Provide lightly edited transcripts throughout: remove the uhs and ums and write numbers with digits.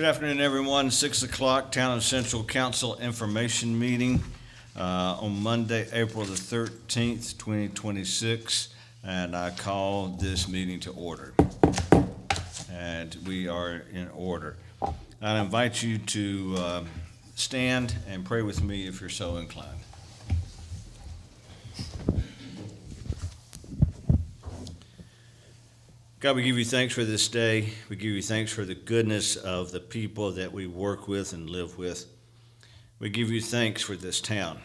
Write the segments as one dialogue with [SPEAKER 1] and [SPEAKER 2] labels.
[SPEAKER 1] Good afternoon, everyone. 6 o'clock, Town of Central Council Information Meeting on Monday, April the 13th, 2026. And I call this meeting to order. And we are in order. I invite you to stand and pray with me if you're so inclined. God, we give you thanks for this day. We give you thanks for the goodness of the people that we work with and live with. We give you thanks for this town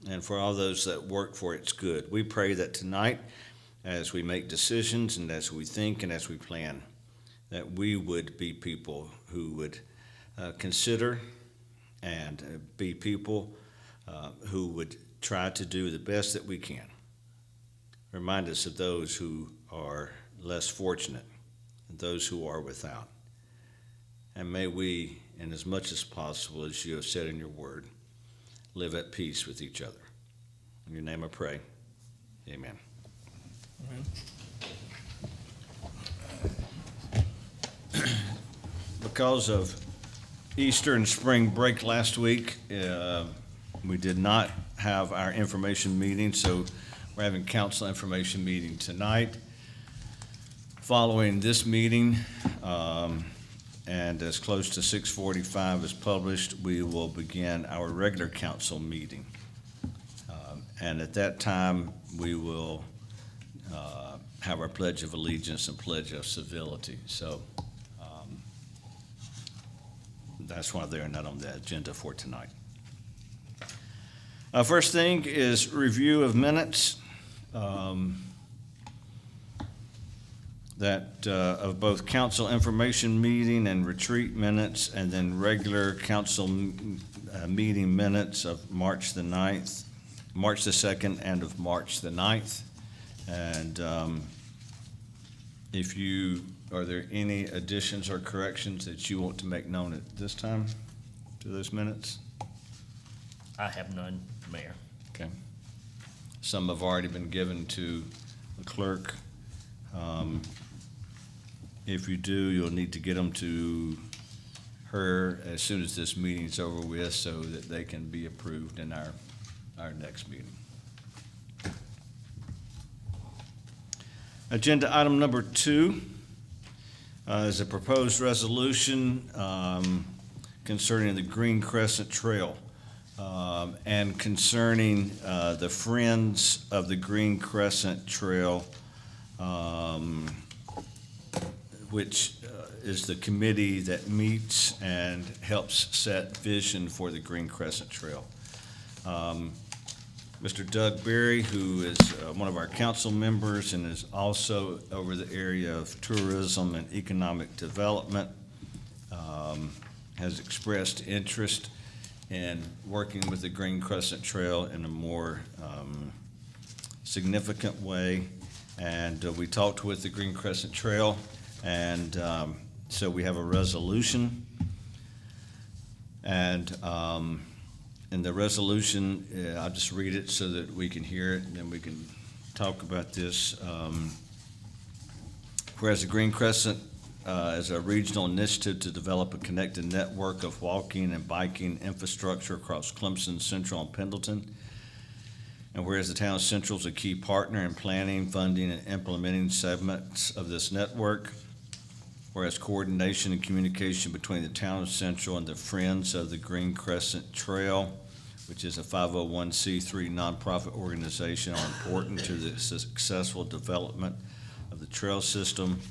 [SPEAKER 1] and for all those that work for its good. We pray that tonight, as we make decisions and as we think and as we plan, that we would be people who would consider and be people who would try to do the best that we can. Remind us of those who are less fortunate, and those who are without. And may we, in as much as possible, as you have said in your word, live at peace with each other. In your name I pray. Amen. Because of Easter and spring break last week, we did not have our information meeting, so we're having council information meeting tonight. Following this meeting, and as close to 6:45 is published, we will begin our regular council meeting. And at that time, we will have our Pledge of Allegiance and Pledge of Civility. So that's why they're not on the agenda for tonight. First thing is review of minutes. Of both council information meeting and retreat minutes, and then regular council meeting minutes of March the 9th, March the 2nd, and of March the 9th. And are there any additions or corrections that you want to make known at this time to those minutes?
[SPEAKER 2] I have none, Mayor.
[SPEAKER 1] Okay. Some have already been given to the clerk. If you do, you'll need to get them to her as soon as this meeting's over with so that they can be approved in our next meeting. Agenda item number 2 is a proposed resolution concerning the Green Crescent Trail and concerning the Friends of the Green Crescent Trail, which is the committee that meets and helps set vision for the Green Crescent Trail. Mr. Doug Berry, who is one of our council members and is also over the area of tourism and economic development, has expressed interest in working with the Green Crescent Trail in a more significant way. And we talked with the Green Crescent Trail, and so we have a resolution. And in the resolution, I'll just read it so that we can hear it, and then we can talk about this. Whereas the Green Crescent is a regional initiative to develop a connected network of walking and biking infrastructure across Clemson, Central, and Pendleton. And whereas the town of Central is a key partner in planning, funding, and implementing segments of this network. Whereas coordination and communication between the town of Central and the Friends of the Green Crescent Trail, which is a 501c3 nonprofit organization, are important to the successful development of the trail system.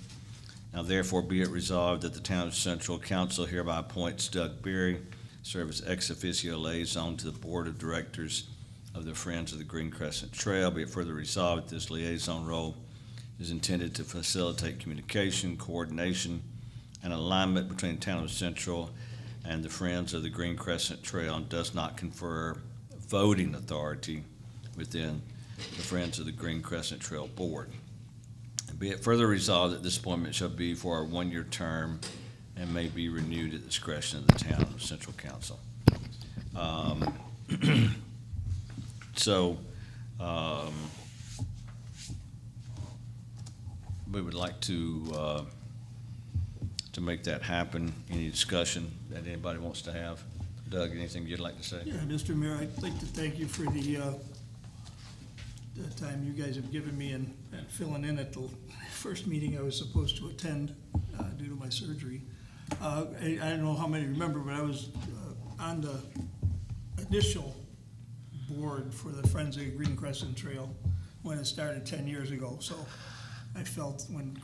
[SPEAKER 1] Now therefore be it resolved that the town of Central Council hereby appoints Doug Berry, serve as ex officio liaison to the board of directors of the Friends of the Green Crescent Trail. Be it further resolved that this liaison role is intended to facilitate communication, coordination, and alignment between the town of Central and the Friends of the Green Crescent Trail, and does not confer voting authority within the Friends of the Green Crescent Trail Board. And be it further resolved that this appointment shall be for a 1-year term and may be renewed at the discretion of the town of Central Council. We would like to to make that happen. Any discussion that anybody wants to have? Doug, anything you'd like to say?
[SPEAKER 3] Yeah, Mr. Mayor, I'd like to thank you for the time you guys have given me and filling in at the first meeting I was supposed to attend due to my surgery. I don't know how many remember, but I was on the initial board for the Friends of the Green Crescent Trail when it started 10 years ago. So I felt when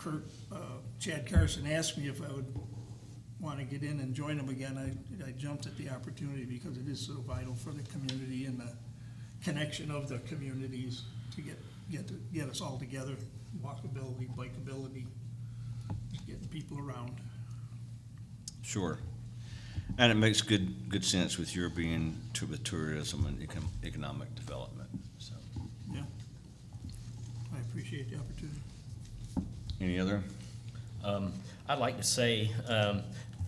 [SPEAKER 3] Chad Carson asked me if I would want to get in and join them again, I jumped at the opportunity because it is so vital for the community and the connection of the communities to get us all together, walkability, bikeability, getting people around.
[SPEAKER 1] Sure. And it makes good sense with your being with tourism and economic development, so.
[SPEAKER 3] Yeah. I appreciate the opportunity.
[SPEAKER 1] Any other?
[SPEAKER 2] I'd like to say,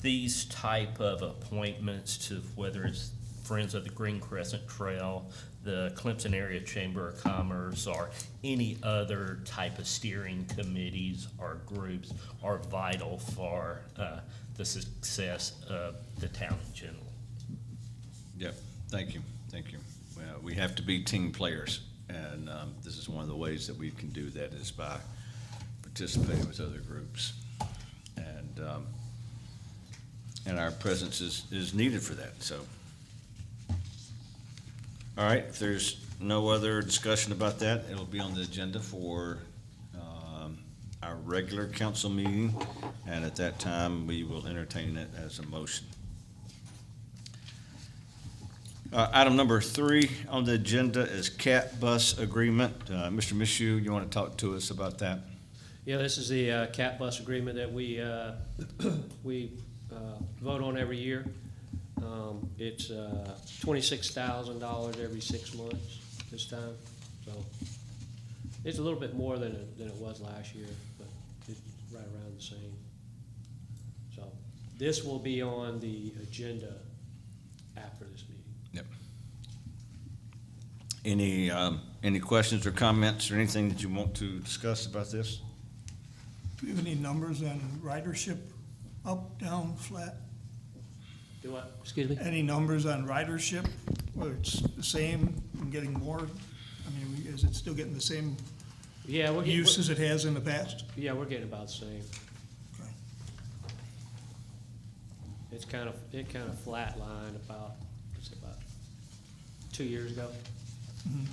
[SPEAKER 2] these type of appointments to whether it's Friends of the Green Crescent Trail, the Clemson Area Chamber of Commerce, or any other type of steering committees or groups are vital for the success of the town in general.
[SPEAKER 1] Yep, thank you. Well, we have to be team players, and this is one of the ways that we can do that is by participating with other groups. And our presence is needed for that, so. All right, if there's no other discussion about that, it'll be on the agenda for our regular council meeting, and at that time, we will entertain it as a motion. Item number 3 on the agenda is CAT bus agreement. Mr. Mishu, you want to talk to us about that?
[SPEAKER 4] Yeah, this is the CAT bus agreement that we vote on every year. It's $26,000 every 6 months this time, so it's a little bit more than it was last year, but it's right around the same. So this will be on the agenda after this meeting.
[SPEAKER 1] Yep. Any questions or comments or anything that you want to discuss about this?
[SPEAKER 3] Do you have any numbers on ridership, up, down, flat?
[SPEAKER 4] Do what? Excuse me?
[SPEAKER 3] Any numbers on ridership, whether it's the same and getting more? I mean, is it still getting the same
[SPEAKER 4] Yeah,
[SPEAKER 3] use as it has in the past?
[SPEAKER 4] yeah, we're getting about the same.
[SPEAKER 3] Okay.
[SPEAKER 4] It kind of flatlined about 2 years ago.
[SPEAKER 3] Mhm.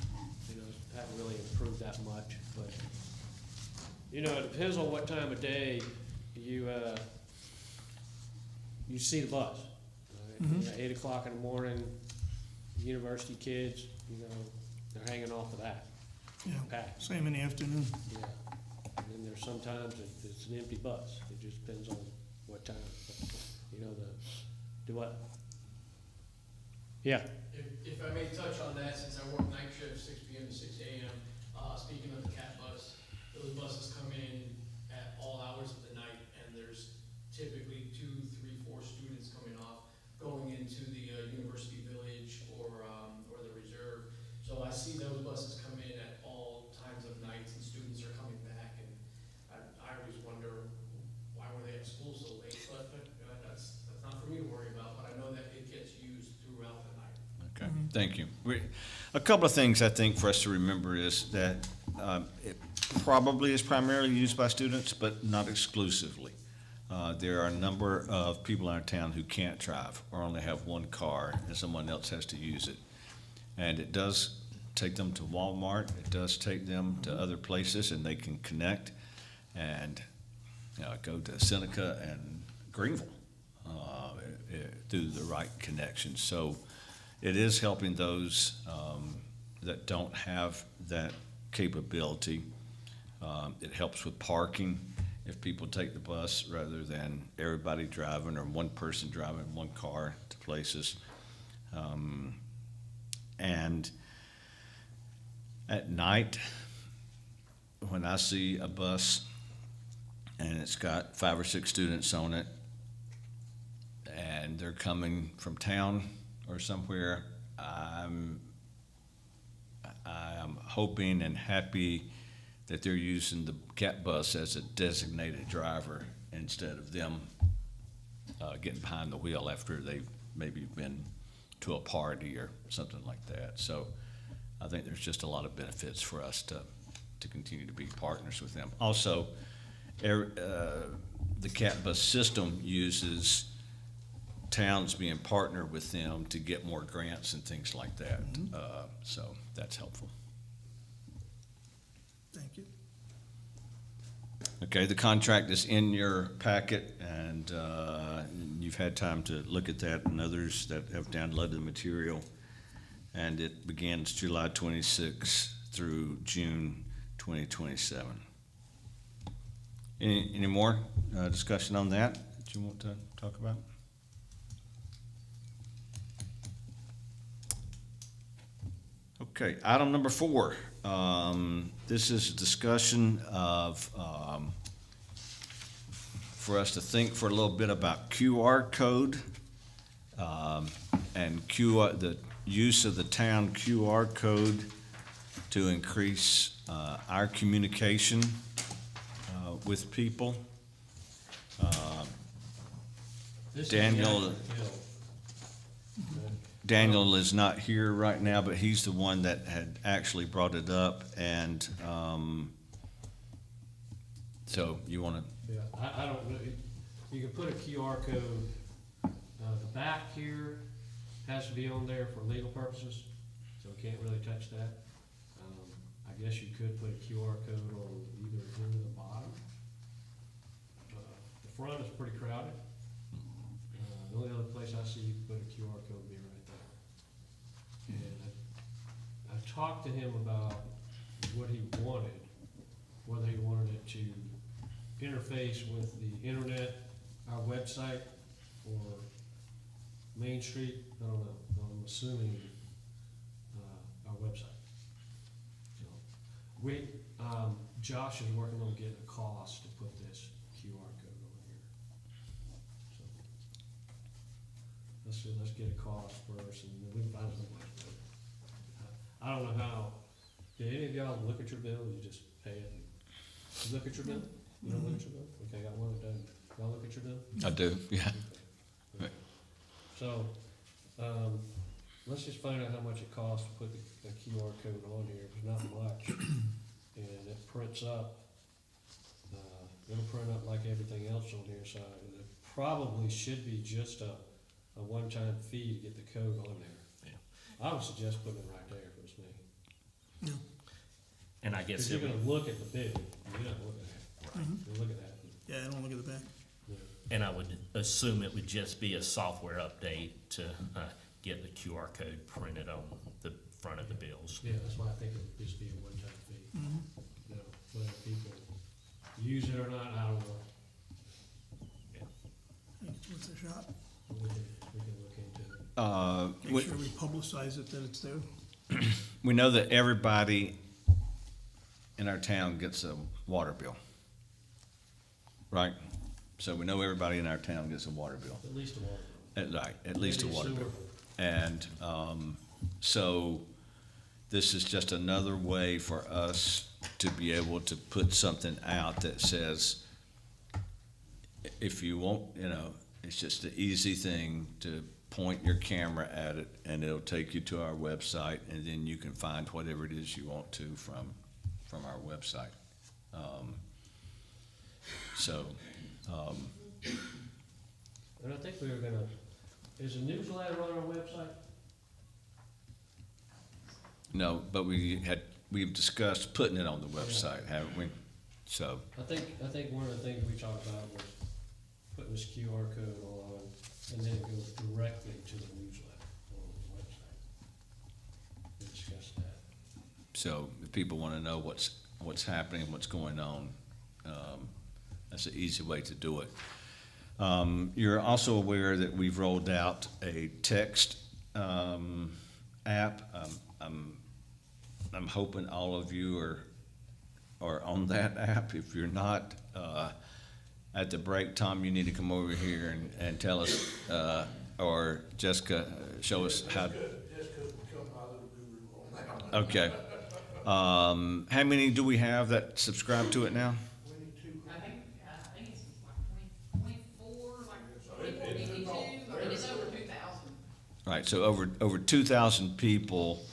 [SPEAKER 4] You know, it haven't really improved that much, but, you know, it depends on what time of day you see the bus. Right?
[SPEAKER 3] Mhm.
[SPEAKER 4] You know, 8 o'clock in the morning, university kids, you know, they're hanging off of that.
[SPEAKER 3] Yeah,
[SPEAKER 4] Packed.
[SPEAKER 3] same in the afternoon.
[SPEAKER 4] Yeah. And then there's sometimes it's an empty bus. It just depends on what time. You know, do what? Yeah.
[SPEAKER 5] If I may touch on that, since I work night shift, 6 p.m. to 6 a.m., speaking of the CAT bus, those buses come in at all hours of the night, and there's typically 2, 3, 4 students coming off, going into the University Village or the Reserve. So I see those buses come in at all times of nights, and students are coming back, and I always wonder, why were they at school so late? But that's not for me to worry about, but I know that it gets used throughout the night.
[SPEAKER 1] Okay, thank you. A couple of things I think for us to remember is that it probably is primarily used by students, but not exclusively. There are a number of people in our town who can't drive or only have one car and someone else has to use it. And it does take them to Walmart, it does take them to other places, and they can connect and go to Seneca and Greenville through the right connection. So it is helping those that don't have that capability. It helps with parking if people take the bus rather than everybody driving or one person driving one car to places. And at night, when I see a bus and it's got 5 or 6 students on it and they're coming from town or somewhere, I'm hoping and happy that they're using the CAT bus as a designated driver instead of them getting behind the wheel after they've maybe been to a party or something like that. So I think there's just a lot of benefits for us to continue to be partners with them. Also, the CAT bus system uses towns being partnered with them to get more grants and things like that. So that's helpful.
[SPEAKER 3] Thank you.
[SPEAKER 1] Okay, the contract is in your packet, and you've had time to look at that, and others that have downloaded the material. And it begins July 26 through June 2027. Any more discussion on that you want to talk about? Okay, item number 4. This is a discussion of, for us to think for a little bit about QR code, and the use of the town QR code to increase our communication with people.
[SPEAKER 4] This is
[SPEAKER 1] Daniel-
[SPEAKER 4] the actual bill. Okay.
[SPEAKER 1] Daniel is not here right now, but he's the one that had actually brought it up, and so you want to,
[SPEAKER 4] Yeah, I don't know, you can put a QR code, the back here has to be on there for legal purposes, so we can't really touch that. I guess you could put a QR code on either here or the bottom. The front is pretty crowded. The only other place I see you can put a QR code would be right there. And I talked to him about what he wanted, whether he wanted it to interface with the internet, our website, or Main Street, I don't know, I'm assuming, our website. So, Josh is working on getting a cost to put this QR code on here. So, let's get a cost first, and then we can find somebody. I don't know how, did any of y'all look at your bill, or you just pay it? You look at your bill? You don't look at your bill? Okay, I got one that doesn't. Y'all look at your bill?
[SPEAKER 1] I do, yeah.
[SPEAKER 4] So, let's just find out how much it costs to put the QR code on here, it's not much. And it prints up, it'll print up like everything else on here, so it probably should be just a one-time fee to get the code on there.
[SPEAKER 2] Yeah.
[SPEAKER 4] I would suggest putting it right there if it was me.
[SPEAKER 2] And I guess
[SPEAKER 4] Because you're
[SPEAKER 2] it would,
[SPEAKER 4] gonna look at the bill, you're not looking at it. You're looking at it.
[SPEAKER 3] Yeah, I don't look at the back.
[SPEAKER 2] and I would assume it would just be a software update to get the QR code printed on the front of the bills.
[SPEAKER 4] Yeah, that's why I think it would just be a one-time fee. You know, whether people use it or not, I don't know.
[SPEAKER 3] I think it's worth a shot.
[SPEAKER 4] We can look into it.
[SPEAKER 3] Make sure we publicize it that it's there.
[SPEAKER 1] We know that everybody in our town gets a water bill, right? So we know everybody in our town gets a water bill,
[SPEAKER 4] At least a water.
[SPEAKER 1] right, at least a
[SPEAKER 4] Maybe
[SPEAKER 1] water
[SPEAKER 4] sewer.
[SPEAKER 1] bill. And so this is just another way for us to be able to put something out that says, if you want, you know, it's just an easy thing to point your camera at it and it'll take you to our website, and then you can find whatever it is you want to from our website.
[SPEAKER 4] And I think we were gonna, is a newsletter on our website?
[SPEAKER 1] No, but we've discussed putting it on the website, haven't we? So,
[SPEAKER 4] I think one of the things we talked about was putting this QR code on, and then it goes directly to the newsletter on the website. We discussed that.
[SPEAKER 1] so if people wanna know what's happening, what's going on, that's an easy way to do it. You're also aware that we've rolled out a text app. I'm hoping all of you are on that app. If you're not, at the break, Tom, you need to come over here and tell us, or Jessica, show us how.
[SPEAKER 6] Jessica will become my little guru on that.
[SPEAKER 1] Okay. How many do we have that subscribe to it now?
[SPEAKER 6] We need two.
[SPEAKER 7] I think it's like 24, like.
[SPEAKER 1] Right, so over 2,000 people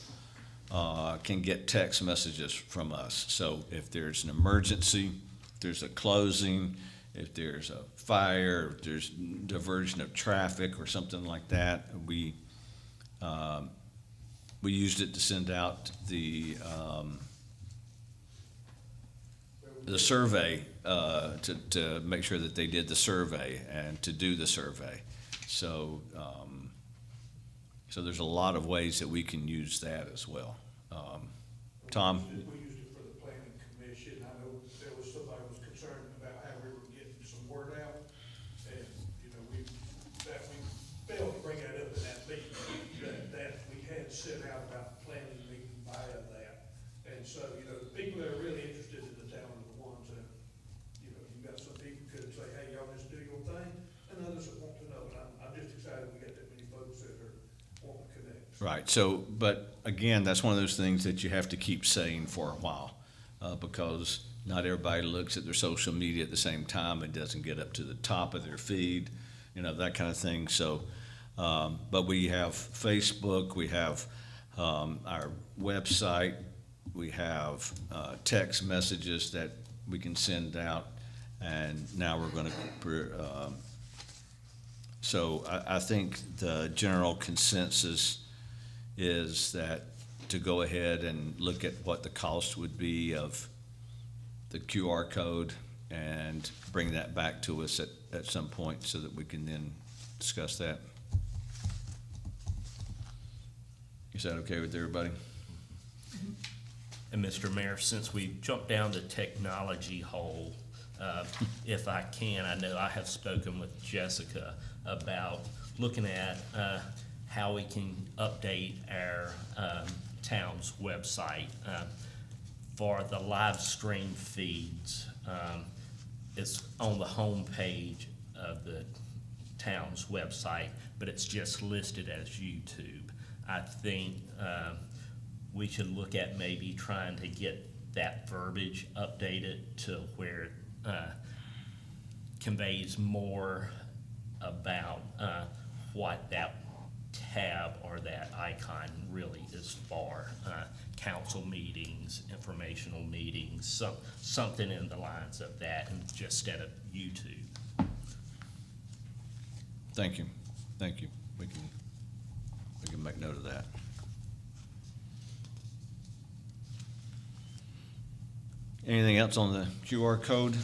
[SPEAKER 1] can get text messages from us. So if there's an emergency, if there's a closing, if there's a fire, if there's diversion of traffic or something like that, we used it to send out the survey, to make sure that they did the survey and to do the survey. So, so there's a lot of ways that we can use that as well. Tom?
[SPEAKER 6] We used it for the planning commission. I know there was somebody was concerned about how we were getting some word out. And, you know, we failed to bring that up in that meeting, that we had sent out about the planning meeting via that. And so, you know, the people that are really interested in the town are the ones that, you know, you got some people could say, hey, y'all just do your thing, and others that want to know. And I'm just excited we got that many folks that are wanting to connect.
[SPEAKER 1] Right, so, but again, that's one of those things that you have to keep saying for a while, because not everybody looks at their social media at the same time. It doesn't get up to the top of their feed, you know, that kind of thing. So, but we have Facebook, we have our website, we have text messages that we can send out, and now we're going to, so I think the general consensus is that to go ahead and look at what the cost would be of the QR code and bring that back to us at some point so that we can then discuss that. Is that okay with everybody?
[SPEAKER 2] And Mr. Mayor, since we jumped down the technology hole, if I can, I know I have spoken with Jessica about looking at how we can update our town's website for the live stream feeds. It's on the home page of the town's website, but it's just listed as YouTube. I think we should look at maybe trying to get that verbiage updated to where it conveys more about what that tab or that icon really is for. Council meetings, informational meetings, something in the lines of that, and just instead of YouTube.
[SPEAKER 1] Thank you, thank you. We can make note of that. Anything else on the QR code?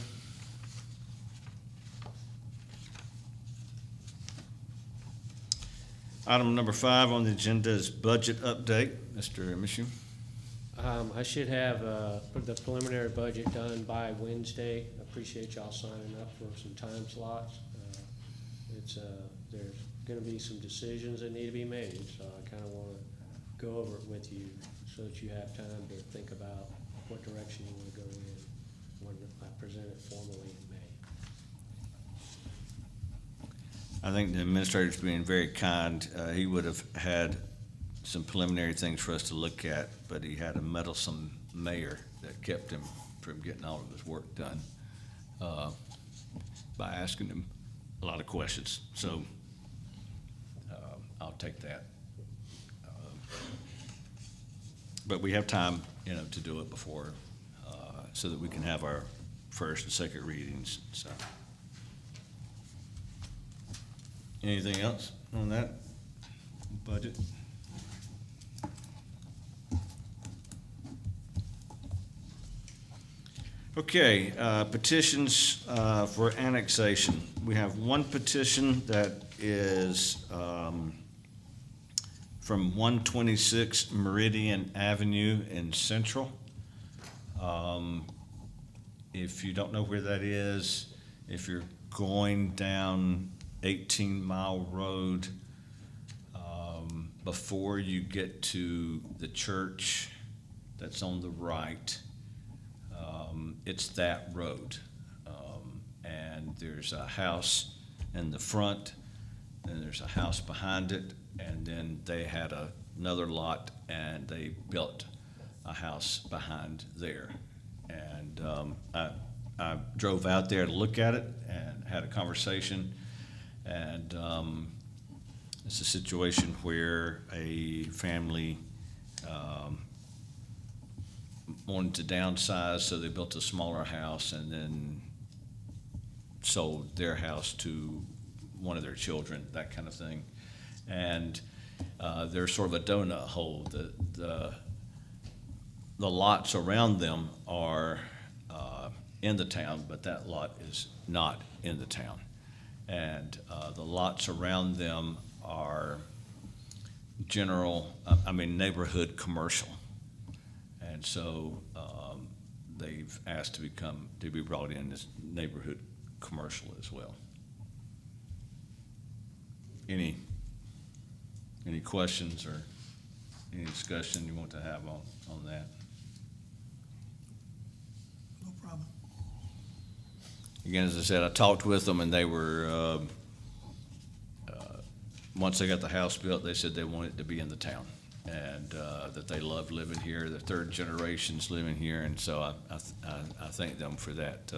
[SPEAKER 1] Item number 5 on the agenda is budget update. Mr. Michew.
[SPEAKER 4] I should have the preliminary budget done by Wednesday. Appreciate y'all signing up for some time slots. There's gonna be some decisions that need to be made, so I kinda wanna go over it with you so that you have time to think about what direction you wanna go in when I present it formally in May.
[SPEAKER 1] I think the administrator's being very kind. He would have had some preliminary things for us to look at, but he had a meddlesome mayor that kept him from getting all of his work done by asking him a lot of questions. So I'll take that. But we have time, you know, to do it before, so that we can have our first and second readings, so. Anything else on that budget? Okay, petitions for annexation. We have one petition that is from 126 Meridian Avenue in Central. If you don't know where that is, if you're going down 18 Mile Road, before you get to the church that's on the right, it's that road. And there's a house in the front, and there's a house behind it, and then they had another lot, and they built a house behind there. And I drove out there to look at it and had a conversation, and It's a situation where a family wanted to downsize, so they built a smaller house and then sold their house to one of their children, that kind of thing. And they're sort of a donut hole. The lots around them are in the town, but that lot is not in the town. And the lots around them are neighborhood commercial. And so they've asked to be brought in as neighborhood commercial as well. Any questions or any discussion you want to have on that?
[SPEAKER 3] No problem.
[SPEAKER 1] Again, as I said, I talked with them and they were, once they got the house built, they said they wanted it to be in the town and that they love living here. The third generation's living here, and so I thank them for that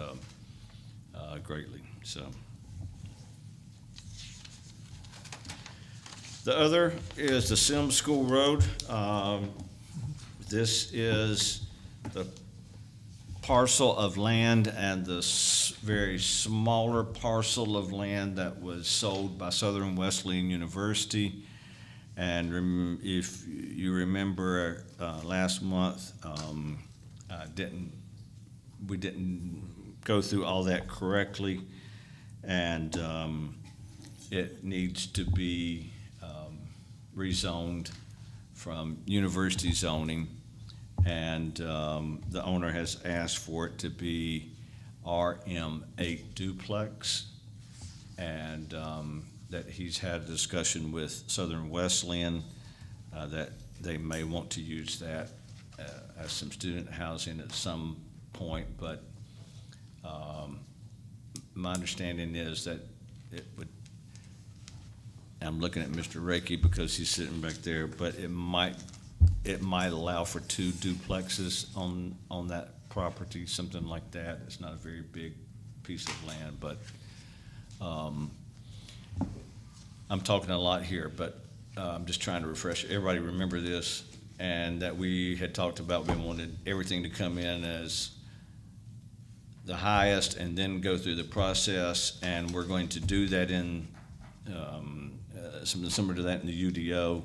[SPEAKER 1] greatly. So the other is the Sims School Road. This is the parcel of land and the very smaller parcel of land that was sold by Southern Wesleyan University. And if you remember last month, we didn't go through all that correctly, and it needs to be rezoned from university zoning. And the owner has asked for it to be RM8 duplex, and that he's had a discussion with Southern Wesleyan that they may want to use that as some student housing at some point, but my understanding is that it would, I'm looking at Mr. Reiki because he's sitting back there, but it might allow for 2 duplexes on that property, something like that. It's not a very big piece of land, but I'm talking a lot here, but I'm just trying to refresh. Everybody remember this, and that we had talked about we wanted everything to come in as the highest and then go through the process, and we're going to do that in something similar to that in the UDO.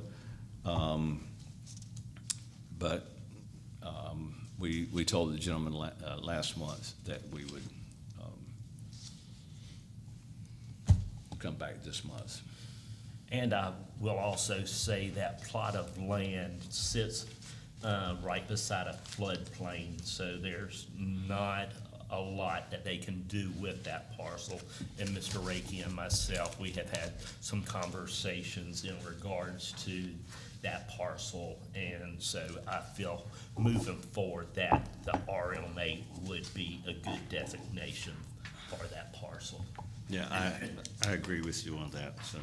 [SPEAKER 1] But we told the gentleman last month that we would come back this month.
[SPEAKER 2] And I will also say that plot of land sits right beside a floodplain, so there's not a lot that they can do with that parcel. And Mr. Reiki and myself, we have had some conversations in regards to that parcel, and so I feel moving forward that the RM8 would be a good designation for that parcel.
[SPEAKER 1] Yeah, I agree with you on that, so.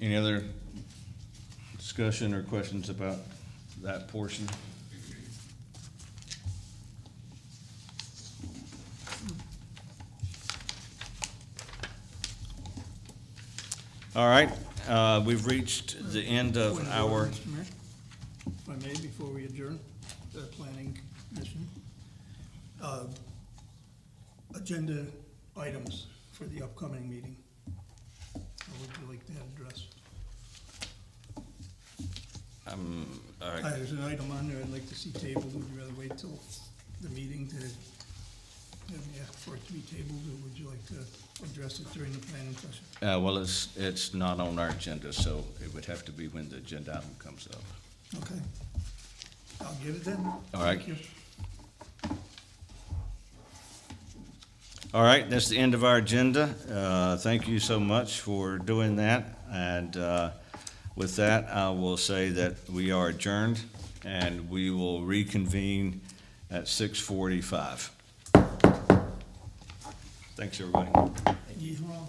[SPEAKER 1] Any other discussion or questions about that portion? All right, we've reached the end of
[SPEAKER 3] Point
[SPEAKER 1] our,
[SPEAKER 3] order, Mr. Mayor, if I may, before we adjourn the planning commission. Agenda items for the upcoming meeting. How would you like that addressed?
[SPEAKER 1] all right,
[SPEAKER 3] There's an item on there I'd like to see tabled. Would you rather wait till the meeting to, for it to be tabled, or would you like to address it during the planning session?
[SPEAKER 1] well, it's not on our agenda, so it would have to be when the agenda item comes up.
[SPEAKER 3] Okay. I'll get it then.
[SPEAKER 1] All right.
[SPEAKER 3] Thank you.
[SPEAKER 1] All right, that's the end of our agenda. Thank you so much for doing that. And with that, I will say that we are adjourned, and we will reconvene at 6:45. Thanks, everybody.
[SPEAKER 3] Yeehaw.